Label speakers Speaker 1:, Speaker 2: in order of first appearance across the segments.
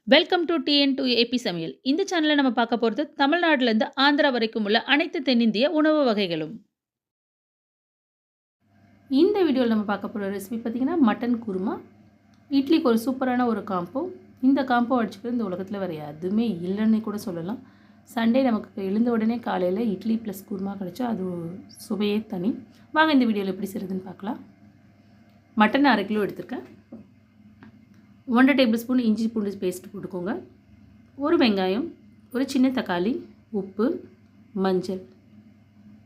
Speaker 1: Welcome to TN to AP சமையல். இந்த சேனல்ல நம்ம பார்க்க போறது தமிழ்நாட்டிலேருந்து ஆந்திரா வரைக்கும் உள்ள அனைத்து தென்னிந்திய உணவு வகைகளும். இந்த வீடியோவில் நம்ம பார்க்க போகிற ரெசிபி பார்த்தீங்கன்னா மட்டன் குருமா. இட்லிக்கு ஒரு சூப்பரான ஒரு காம்போ. இந்த காம்போ அடிச்சுக்கிறது இந்த உலகத்தில் வேறு எதுவுமே இல்லைன்னு கூட சொல்லலாம். சண்டே நமக்கு எழுந்த உடனே காலையில் இட்லி ப்ளஸ் குருமா கிடச்சா அது சுவையே தனி. வாங்க இந்த வீடியோவில் எப்படி செய்கிறதுன்னு பார்க்கலாம். மட்டன் 1/2 கிலோ எடுத்திருக்கேன். 1 டேபிள் ஸ்பூன் இஞ்சி பூண்டு பேஸ்ட் போட்டுக்கோங்க. ஒரு வெங்காயம், ஒரு சின்ன தக்காளி, உப்பு, மஞ்சள்,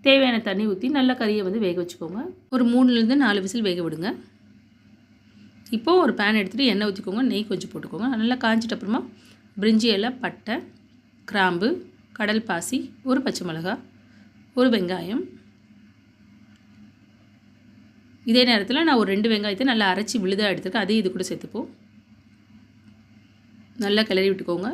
Speaker 1: தேவையான தண்ணி ஊற்றி நல்லா கறியை வேக வச்சுக்கோங்க. ஒரு 3லேருந்து 4 விசில் வேக விடுங்க. இப்போது ஒரு பேன் எடுத்துகிட்டு எண்ணெய் ஊற்றிக்கோங்க. நெய் கொஞ்சம் போட்டுக்கோங்க. நல்லா காய்ச்சிட்ட அப்புறமா பிரிஞ்சி இலை, பட்டை, கிராம்பு, கடல் பாசி, ஒரு பச்சை மிளகாய், ஒரு வெங்காயம். இதே நேரத்தில் நான் ஒரு 2 வெங்காயத்தை நல்லா அரைச்சி விழுதாக எடுத்துருக்கேன். அதையும் இது கூட சேர்த்துப்போம். நல்லா கிளறி விட்டுக்கோங்க.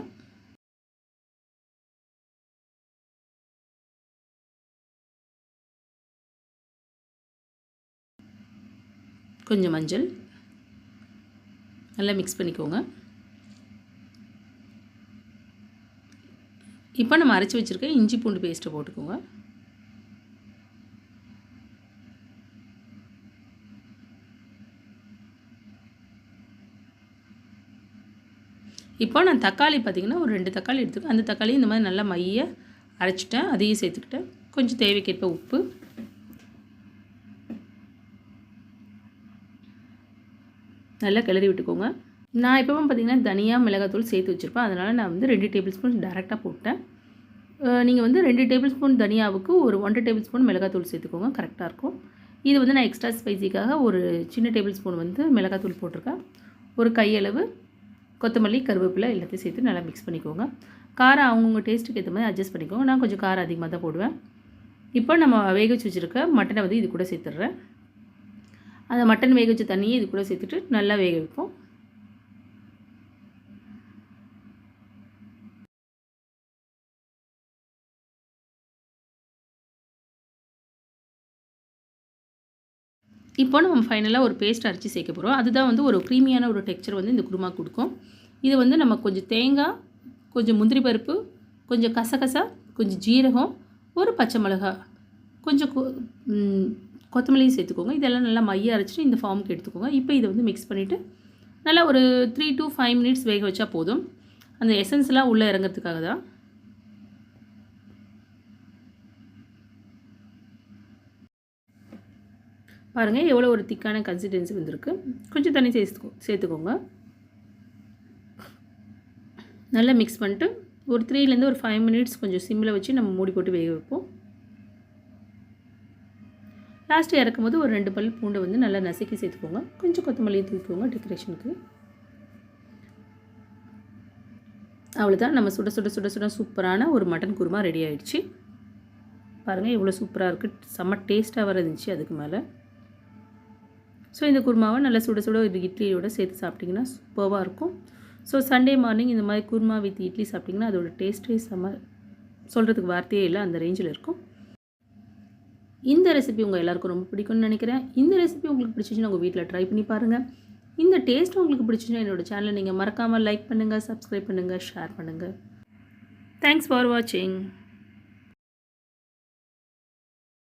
Speaker 1: கொஞ்சம் மஞ்சள் நல்லா மிக்ஸ் பண்ணிக்கோங்க. இப்போ நம்ம அரைச்சி வச்சுருக்க இஞ்சி பூண்டு பேஸ்ட்டை போட்டுக்கோங்க. இப்போ நான் தக்காளி பார்த்திங்கன்னா ஒரு 2 தக்காளி எடுத்துக்கேன். அந்த தக்காளி இந்த மாதிரி நல்லா மைய அரைச்சிட்டேன். அதையும் சேர்த்துக்கிட்டேன். கொஞ்சம் தேவைக்கேற்ப உப்பு, நல்லா கிளறி விட்டுக்கோங்க. நான் எப்பவும் பார்த்திங்கன்னா தனியா மிளகாத்தூள் சேர்த்து வச்சுருப்பேன். அதனால் நான் 2 டேபிள் ஸ்பூன் டேரெக்டாக போட்டேன். நீங்கள் 2 டேபிள் ஸ்பூன் தனியாவுக்கு ஒரு 1 டேபிள் ஸ்பூன் மிளகாத்தூள் சேர்த்துக்கோங்க. கரெக்டாக இருக்கும். இது நான் எக்ஸ்ட்ரா ஸ்பைசிக்காக ஒரு சின்ன டேபிள் ஸ்பூன் மிளகாத்தூள் போட்டிருக்கேன். ஒரு கையளவு கொத்தமல்லி, கருவேப்பிலை எல்லாத்தையும் சேர்த்து நல்லா மிக்ஸ் பண்ணிக்கோங்க. காரம் அவங்கவுங்க டேஸ்ட்டுக்கு ஏற்ற மாதிரி அட்ஜஸ்ட் பண்ணிக்கோங்க. நான் கொஞ்சம் காரம் அதிகமாக தான் போடுவேன். இப்போ நம்ம வேக வச்சு வச்சுருக்க மட்டனை இது கூட சேர்த்துட்றேன். அந்த மட்டன் வேக வச்ச தண்ணியை இது கூட சேர்த்துட்டு நல்லா வேக வைப்போம். இப்போ நம்ம ஃபைனலாக ஒரு பேஸ்ட் அரைச்சி சேர்க்க போகிறோம். அதுதான் ஒரு க்ரீமியான ஒரு டெக்ஸ்சர் இந்த குருமா கொடுக்கும். இது நம்ம கொஞ்சம் தேங்காய், கொஞ்சம் முந்திரி பருப்பு, கொஞ்சம் கசகசா, கொஞ்சம் ஜீரகம், ஒரு பச்சை மிளகாய், கொஞ்சம் கொத்தமல்லியும் சேர்த்துக்கோங்க. இதெல்லாம் நல்லா மைய அரைச்சிட்டு இந்த ஃபார்முக்கு எடுத்துக்கோங்க. இப்போ இதை மிக்ஸ் பண்ணிவிட்டு நல்லா ஒரு 3 to 5 மினிட்ஸ் வேக வச்சா போதும். அந்த எசன்ஸ்லாம் உள்ளே இறங்கிறதுக்காக தான். பாருங்கள் எவ்வளோ ஒரு திக்கான கன்சிஸ்டன்சி வந்திருக்கு. கொஞ்சம் தண்ணி சேர்த்துக்கோங்க. நல்லா மிக்ஸ் பண்ணிட்டு ஒரு 3லேருந்து ஒரு 5 மினிட்ஸ் கொஞ்சம் சிம்மில் வச்சு நம்ம மூடி போட்டு வேக வைப்போம். லாஸ்ட்டு இறக்கும் போது ஒரு 2 பல் பூண்டை நல்லா நசுக்கி சேர்த்துக்கோங்க. கொஞ்சம் கொத்தமல்லியை தூக்கிக்கோங்க டெக்கரேஷனுக்கு. அவ்வளோதான், நம்ம சுட சுட சுட சுட சூப்பரான ஒரு மட்டன் குருமா ரெடி ஆகிடுச்சு. பாருங்கள் எவ்வளோ சூப்பராக இருக்குது. செம்ம டேஸ்ட்டாக வர இருந்துச்சு அதுக்கு மேலே. ஸோ இந்த குருமாவை நல்லா சுட சுட ஒரு இட்லியோடு சேர்த்து சாப்பிட்டிங்கன்னா சூப்பராக இருக்கும். ஸோ சண்டே மார்னிங் இந்த மாதிரி குருமா வித் இட்லி சாப்பிட்டிங்கன்னா அதோட டேஸ்ட்டே சொல்கிறதுக்கு வார்த்தையே இல்லை, அந்த ரேஞ்சில் இருக்கும். இந்த ரெசிபி உங்கள் எல்லாருக்கும் ரொம்ப பிடிக்கும்னு நினைக்கிறேன். இந்த ரெசிபி உங்களுக்கு பிடிச்சிச்சுன்னா உங்கள் வீட்டில் ட்ரை பண்ணி பாருங்கள். இந்த டேஸ்ட் உங்களுக்கு பிடிச்சிச்சுன்னா என்னோடய சேனலை நீங்கள் மறக்காமல் லைக் பண்ணுங்கள், சப்ஸ்கிரைப் பண்ணுங்கள், ஷேர் பண்ணுங்கள். தேங்க்ஸ் ஃபார் வாட்சிங்.